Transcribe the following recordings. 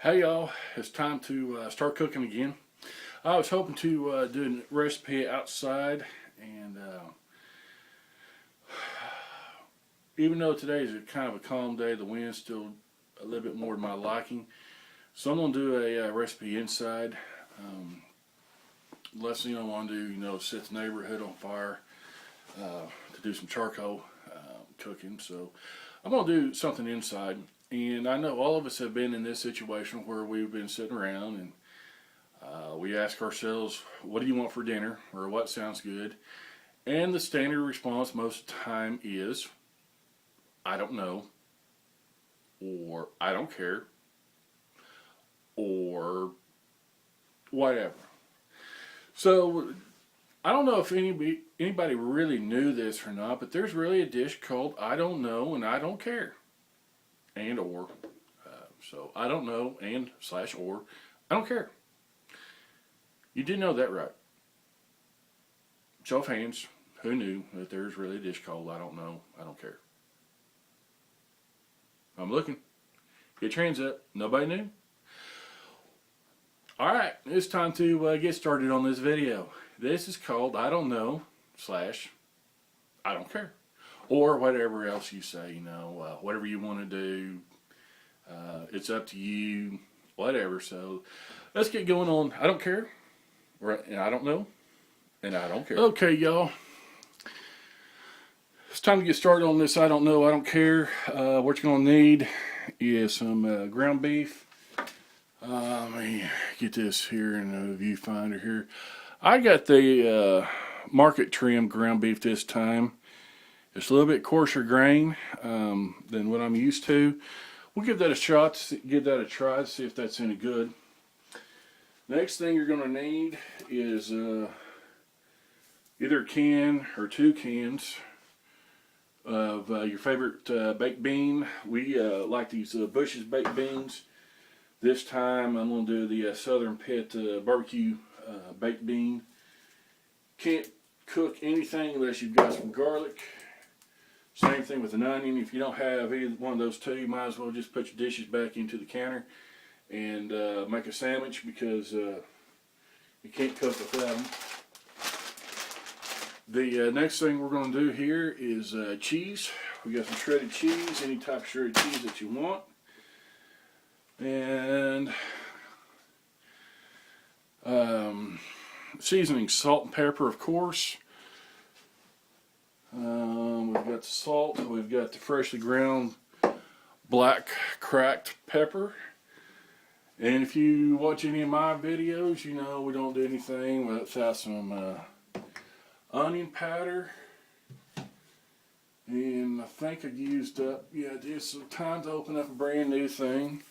Hey y'all, it's time to start cooking again. I was hoping to do a recipe outside, and even though today is kind of a calm day, the wind's still a little bit more to my liking. So I'm going to do a recipe inside. Last thing I want to do, set the neighborhood on fire to do some charcoal cooking. So I'm going to do something inside. And I know all of us have been in this situation where we've been sitting around and we ask ourselves, what do you want for dinner? Or what sounds good? And the standard response most of the time is, I don't know, or I don't care, or whatever. So I don't know if anybody really knew this or not, but there's really a dish called I don't know and I don't care. And or. So I don't know and slash or I don't care. You did know that, right? Show of hands, who knew that there's really a dish called I don't know, I don't care? I'm looking. Get your hands up. Nobody knew? Alright, it's time to get started on this video. This is called I don't know slash I don't care. Or whatever else you say, whatever you want to do. It's up to you, whatever. So let's get going on I don't care, and I don't know, and I don't care. Okay, y'all. It's time to get started on this I don't know, I don't care. What you're going to need is some ground beef. Let me get this here in the viewfinder here. I got the market trim ground beef this time. It's a little bit coarser grain than what I'm used to. We'll give that a shot, give that a try to see if that's any good. Next thing you're going to need is either a can or 2 cans of your favorite baked bean. We like these Bush's baked beans. This time I'm going to do the Southern Pit barbecue baked bean. Can't cook anything unless you've got some garlic. Same thing with an onion. If you don't have either one of those two, you might as well just put your dishes back into the counter and make a sandwich, because you can't cook without them. The next thing we're going to do here is cheese. We got some shredded cheese, any type of shredded cheese that you want. And seasoning, salt and pepper, of course. We've got the salt, we've got the freshly ground black cracked pepper. And if you watch any of my videos, you know we don't do anything without some onion powder. And I think I used up, just some time to open up a brand new thing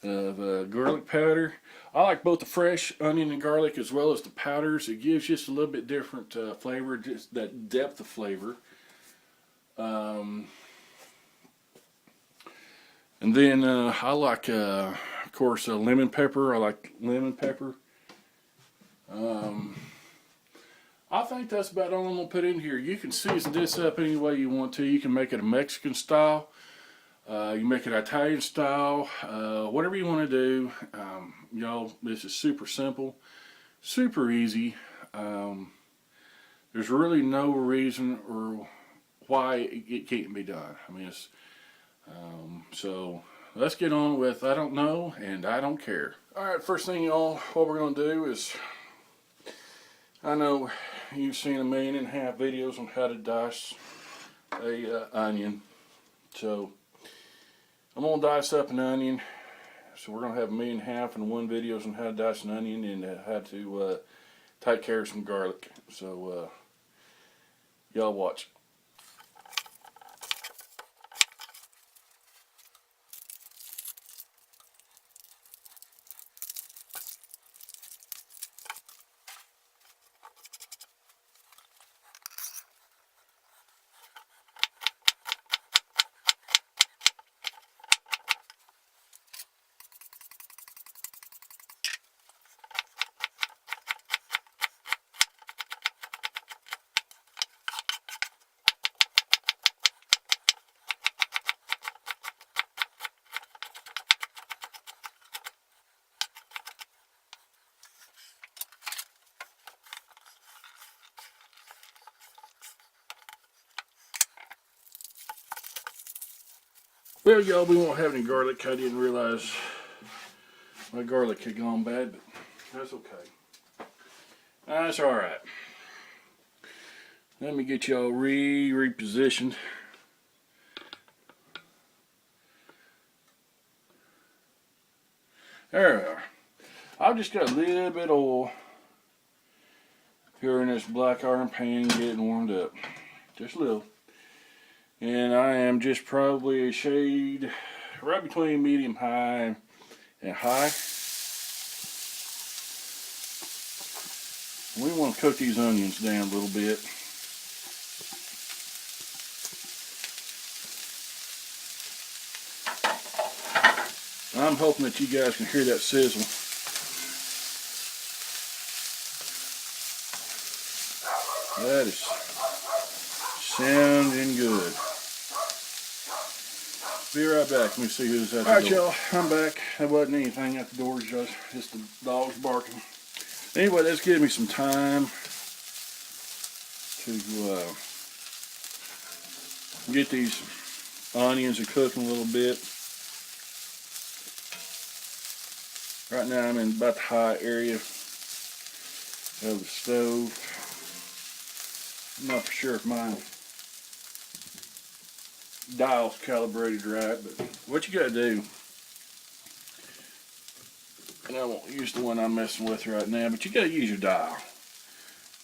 of garlic powder. I like both the fresh onion and garlic as well as the powders. It gives just a little bit different flavor, just that depth of flavor. And then I like, of course, lemon pepper. I like lemon pepper. I think that's about all I'm going to put in here. You can season this up any way you want to. You can make it a Mexican style. You make it Italian style, whatever you want to do. Y'all, this is super simple, super easy. There's really no reason or why it can't be done. I mean, so let's get on with I don't know and I don't care. Alright, first thing, y'all, what we're going to do is, I know you've seen 1.5 million videos on how to dice a onion. So I'm going to dice up an onion. So we're going to have 1.5 million and 1 videos on how to dice an onion and how to take care of some garlic. So y'all watch. Well, y'all, we won't have any garlic. I didn't realize my garlic had gone bad, but that's okay. That's all right. Let me get y'all repositioned. There we are. I've just got a little bit of oil here in this black iron pan getting warmed up. Just a little. And I am just probably a shade right between medium high and high. We want to cook these onions down a little bit. I'm hoping that you guys can hear that sizzle. That is sounding good. Be right back. Let me see who's at the door. Alright, y'all, I'm back. That wasn't anything at the door, just the dogs barking. Anyway, that's giving me some time to get these onions cooking a little bit. Right now I'm in about the high area of the stove. I'm not for sure if my dial's calibrated right, but what you gotta do, and I won't use the one I'm messing with right now, but you gotta use your dial.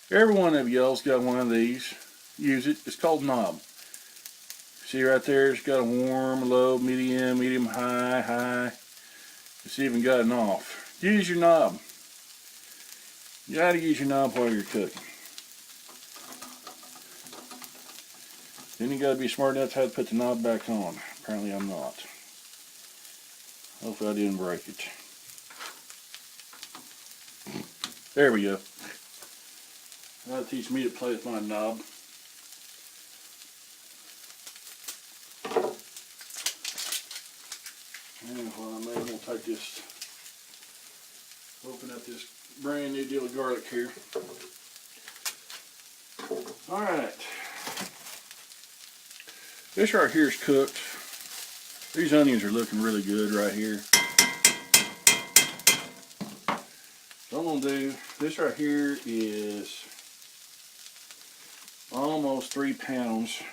Every one of y'all's got one of these. Use it. It's called knob. See right there, it's got a warm, low, medium, high, high. It's even got an off. Use your knob. You gotta use your knob while you're cooking. Then you gotta be smart enough to how to put the knob back on. Apparently I'm not. Hopefully I didn't break it. There we go. That'll teach me to play with my knob. And while I'm able to take this, open up this brand new deal of garlic here. Alright. This right here is cooked. These onions are looking really good right here. So I'm going to do, this right here is almost 3 pounds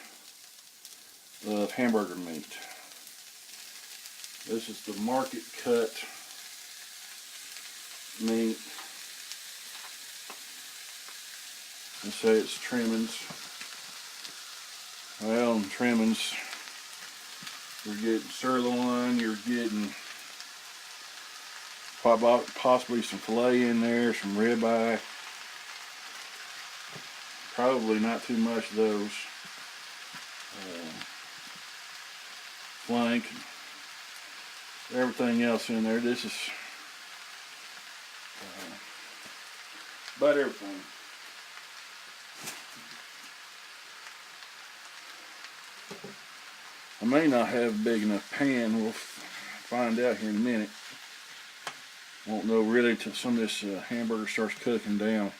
of hamburger meat. This is the market cut meat. Let's say it's trimmings. Well, in trimmings, you're getting sirloin, you're getting possibly some filet in there, some ribeye. Probably not too much of those. Flank, everything else in there. This is about everything. I may not have a big enough pan. We'll find out here in a minute. Won't know really till some of this hamburger starts cooking down.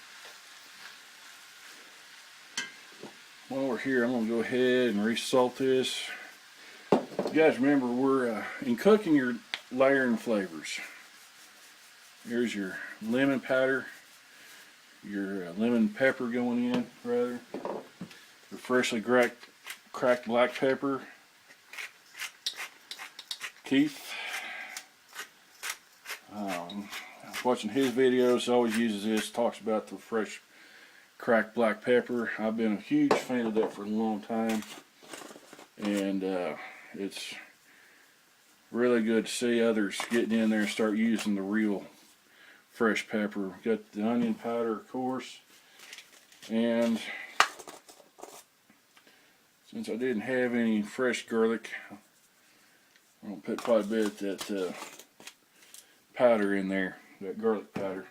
While we're here, I'm going to go ahead and re-salt this. You guys remember, we're in cooking, you're layering flavors. Here's your lemon powder, your lemon pepper going in, rather. Your freshly cracked black pepper. Keith, watching his videos, always uses this, talks about the fresh cracked black pepper. I've been a huge fan of that for a long time, and it's really good to see others getting in there and start using the real fresh pepper. We've got the onion powder, of course, and since I didn't have any fresh garlic, I'm going to put quite a bit of that powder in there, that garlic powder.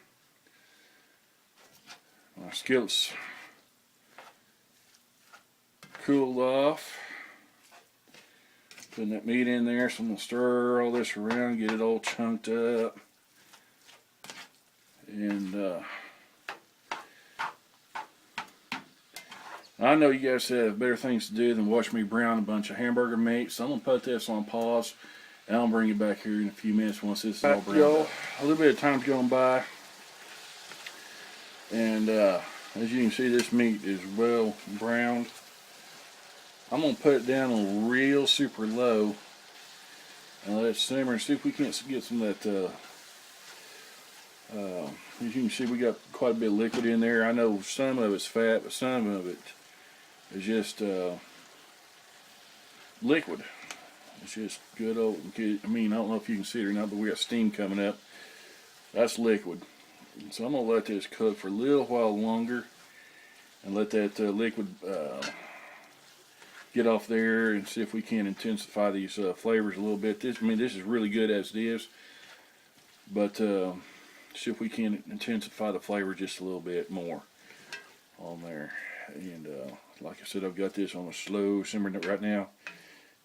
My skillet's cooled off. Putting that meat in there, so I'm going to stir all this around, get it all chunked up. And I know you guys have better things to do than watch me brown a bunch of hamburger meat, so I'm gonna put this on pause, and I'll bring it back here in a few minutes once this is all browned up. A little bit of time's gone by, and as you can see, this meat is well browned. I'm gonna put it down on real super low and let it simmer and see if we can't get some of that. As you can see, we got quite a bit of liquid in there. I know some of it's fat, but some of it is just liquid. It's just good old. I mean, I don't know if you can see it or not, but we got steam coming up. That's liquid. So I'm gonna let this cook for a little while longer and let that liquid get off there and see if we can intensify these flavors a little bit. This is really good as it is, but see if we can intensify the flavor just a little bit more on there. And like I said, I've got this on a slow simmer right now,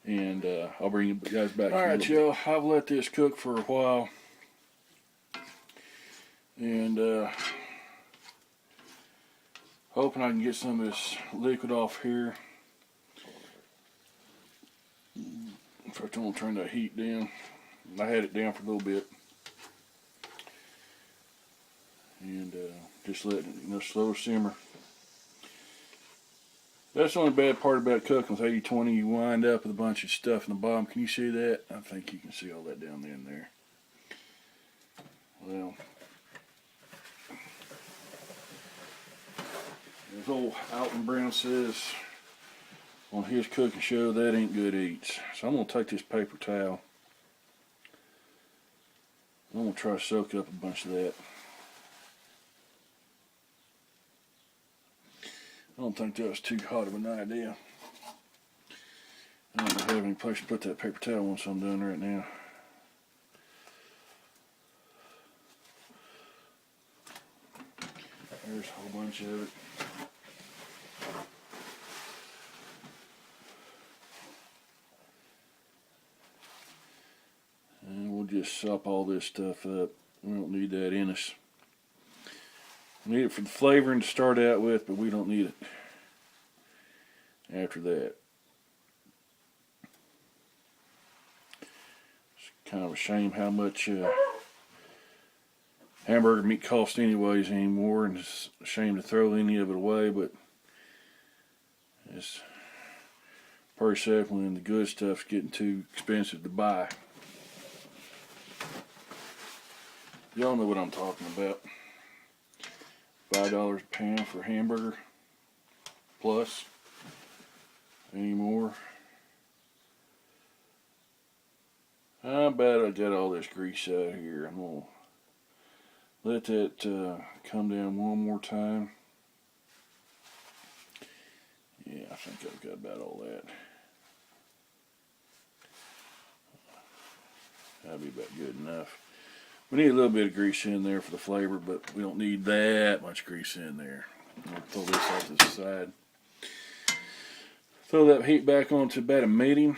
and I'll bring you guys back. All right, y'all, I've let this cook for a while, and hoping I can get some of this liquid off here. First, I'm gonna turn that heat down. I had it down for a little bit, and just let it slow simmer. That's the only bad part about cooking with 80-20. You wind up with a bunch of stuff in the bottom. Can you see that? I think you can see all that down in there. Well, as old Alton Brown says on his cooking show, that ain't good eats. So I'm going to take this paper towel. I'm going to try to soak up a bunch of that. I don't think that was too hot of an idea. I don't have any place to put that paper towel on, so I'm doing right now. There's a whole bunch of it. And we'll just sop all this stuff up. We don't need that in us. We need it for the flavoring to start out with, but we don't need it after that. It's kind of a shame how much hamburger meat costs anyways anymore, and it's a shame to throw any of it away, but it's pretty sad when the good stuff's getting too expensive to buy. Y'all know what I'm talking about. $5 a pound for a hamburger plus anymore. How about I got all this grease out here? I'm gonna let that come down one more time. Yeah, I think I've got about all that. That'll be about good enough. We need a little bit of grease in there for the flavor, but we don't need that much grease in there. I'll pull this off to the side. Throw that heat back onto about a medium.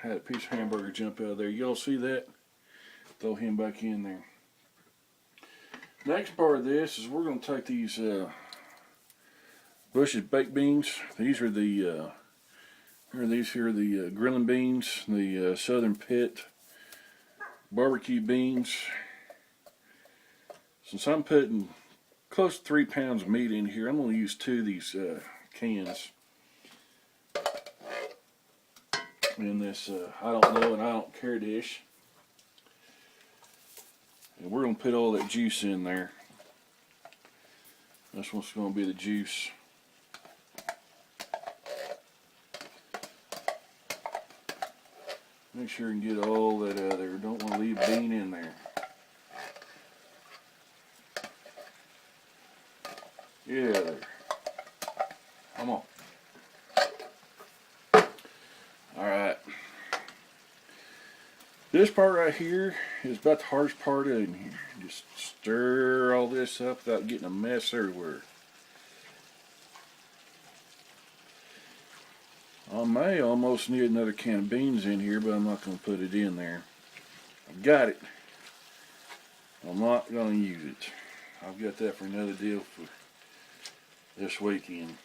Had a piece of hamburger jump out of there. Y'all see that? Throw him back in there. Next part of this is we're going to take these Bush's baked beans. These are the grilling beans, the Southern Pit barbecue beans. Since I'm putting close to 3 pounds of meat in here, I'm going to use 2 of these cans in this I don't know and I don't care dish. And we're going to put all that juice in there. That's what's going to be the juice. Make sure you can get all that out of there. Don't want to leave a bean in there. Yeah, there. Come on. Alright. This part right here is about the hardest part in here. Just stir all this up without getting a mess everywhere. I may almost need another can of beans in here, but I'm not going to put it in there. I've got it. I'm not going to use it. I've got that for another deal for this weekend.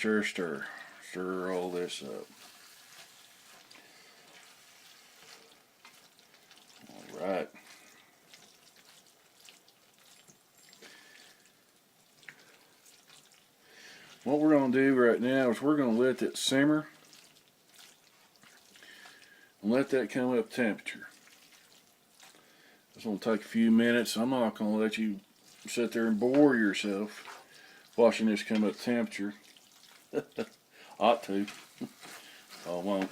stir, stir. Stir all this up. All right. What we're going to do right now is we're going to let that simmer and let that come up temperature. It's going to take a few minutes. I'm not going to let you sit there and bore yourself watching this come up temperature. Ought to. I won't.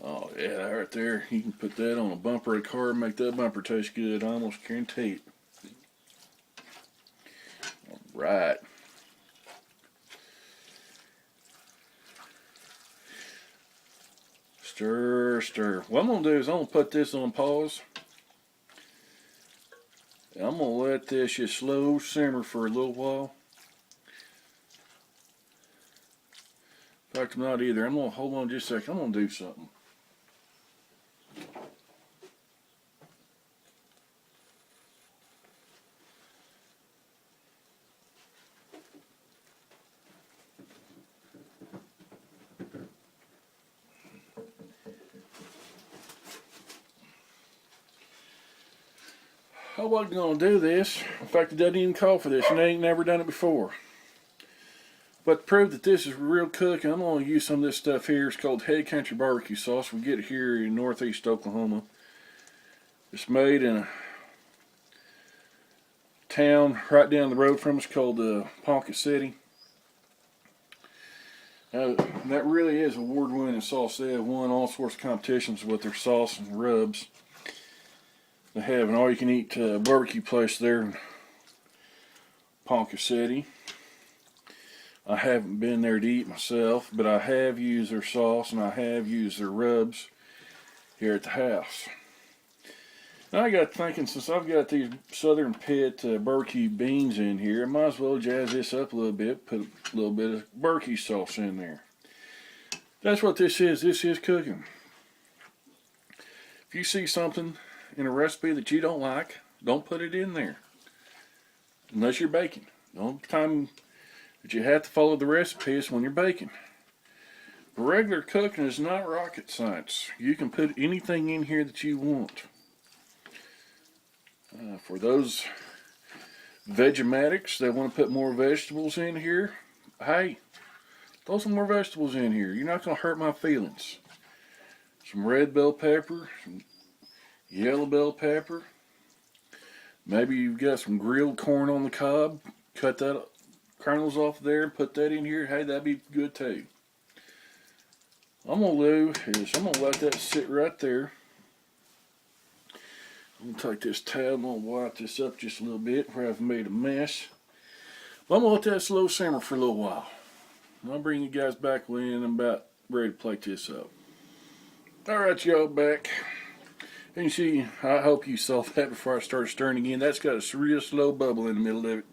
Oh yeah, right there. You can put that on a bumper of a car and make that bumper taste good. I almost guarantee it. Right. Stir, stir. What I'm going to do is I'm going to put this on pause. I'm going to let this just slow simmer for a little while. In fact, I'm not either. I'm going to hold on just a second. I'm going to do something. I wasn't going to do this. In fact, it doesn't even call for this, and I ain't never done it before. But to prove that this is real cooking, I'm going to use some of this stuff here. It's called Head Country Barbecue Sauce. We get it here in northeast Oklahoma. It's made in a town right down the road from us called Ponca City. That really is award-winning sauce. They have won all sorts of competitions with their sauce and rubs. They have an all-you-can-eat barbecue place there in Ponca City. I haven't been there to eat myself, but I have used their sauce and I have used their rubs here at the house. Now I got thinking, since I've got these Southern Pit barbecue beans in here, I might as well jazz this up a little bit, put a little bit of barbecue sauce in there. That's what this is. This is cooking. If you see something in a recipe that you don't like, don't put it in there. Unless you're baking. The only time that you have to follow the recipe is when you're baking. Regular cooking is not rocket science. You can put anything in here that you want. For those Vegematics that want to put more vegetables in here, hey, throw some more vegetables in here. You're not going to hurt my feelings. Some red bell pepper, some yellow bell pepper. Maybe you've got some grilled corn on the cob. Cut that kernels off there and put that in here. Hey, that'd be good too. I'm going to do is I'm going to let that sit right there. I'm going to take this towel, I'm going to wipe this up just a little bit where I've made a mess. But I'm going to let that slow simmer for a little while. And I'll bring you guys back when I'm about ready to plate this up. Alright, y'all, back. And you see, I hope you saw that before I started stirring again. That's got a real slow bubble in the middle of it.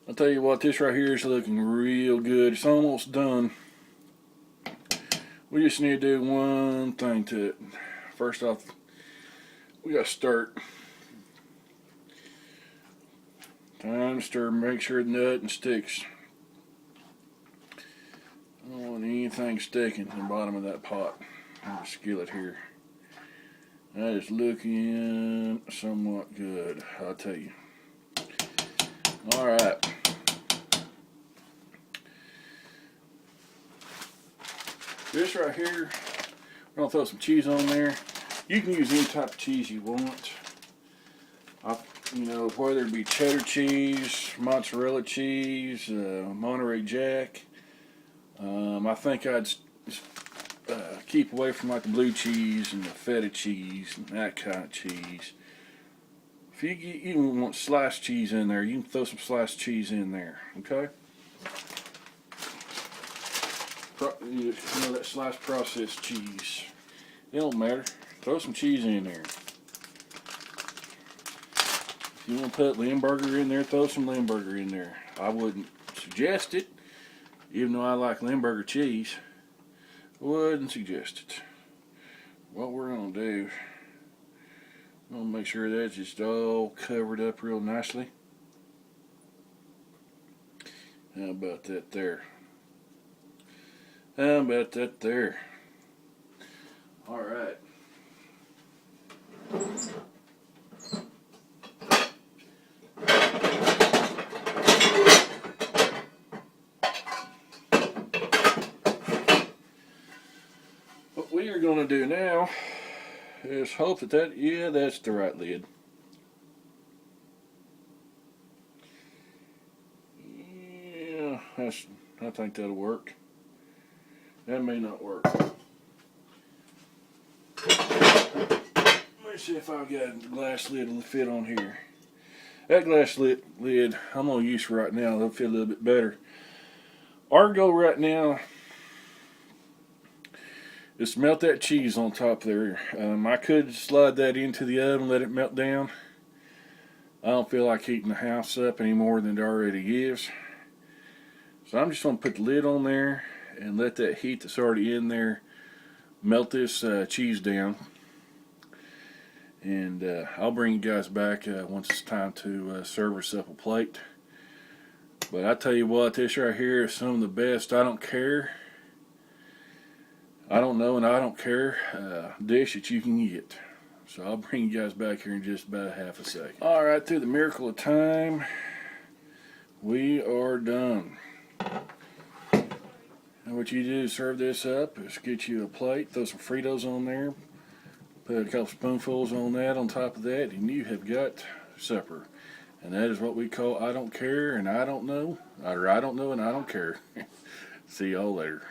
I'll tell you what, this right here is looking real good. It's almost done. We just need to do one thing to it. First off, we got to start. Time to stir, make sure the nothing sticks. I don't want anything sticking in the bottom of that pot. The skillet here. That is looking somewhat good, I'll tell you. Alright. This right here, we're going to throw some cheese on there. You can use any type of cheese you want. Whether it be cheddar cheese, mozzarella cheese, Monterey Jack. I think I'd keep away from like the blue cheese and the feta cheese and that kind of cheese. If you even want sliced cheese in there, you can throw some sliced cheese in there, okay? That sliced processed cheese. It don't matter. Throw some cheese in there. If you want to put Limburger in there, throw some Limburger in there. I wouldn't suggest it, even though I like Limburger cheese. Wouldn't suggest it. What we're going to do, I'm going to make sure that's just all covered up real nicely. How about that there? How about that there? All right. What we are going to do now is hope that yeah, that's the right lid. Yeah, I think that'll work. That may not work. Let me see if I've got a glass lid to fit on here. That glass lid I'm going to use right now. It'll fit a little bit better. Our goal right now is to melt that cheese on top there. I could slide that into the oven, let it melt down. I don't feel like heating the house up any more than it already is. So I'm just going to put the lid on there and let that heat that's already in there melt this cheese down. And I'll bring you guys back once it's time to serve us up a plate. But I tell you what, this right here is some of the best I don't care, I don't know, and I don't care dish that you can get. So I'll bring you guys back here in just about a half a second. Alright, through the miracle of time, we are done. And what you do to serve this up is get you a plate, throw some Fritos on there, put a couple spoonfuls on that, on top of that, and you have got supper. And that is what we call I don't care and I don't know, or I don't know and I don't care. See y'all later.